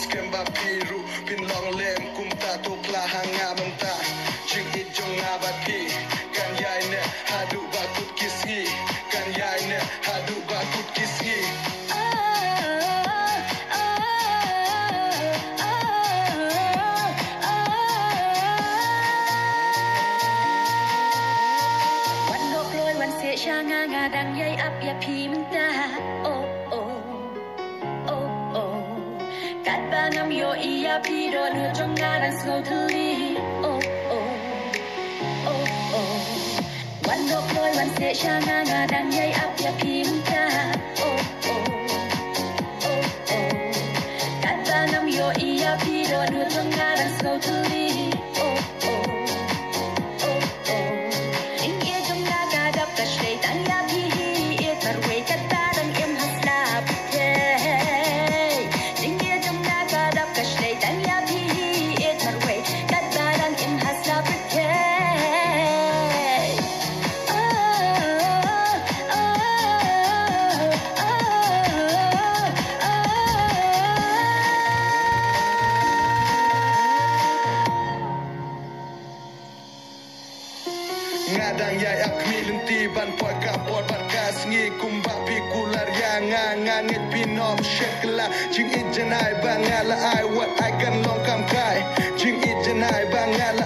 skemba piru pin long lem kum ta to kla hanga menta jing it jong abati kan yai ne hadu ba kut kisgi kan yai ne hadu ba kut kisgi Shanga nga dang yai ap ya phim ta oh oh oh oh kat ba ngam yo iya pi do lu trong nga dan slow to li oh oh oh oh one dog boy one se shanga nga dang yai ap ya phim ta oh oh oh oh kat ba ngam yo iya pi do lu trong nga dan slow to li oh oh ngadang yai ak milin tiban poy kapot bat kasngi kumba pikular yang ngangit pinom shekla jing ijanai bangala I what I can long kam kai jing ijanai bangala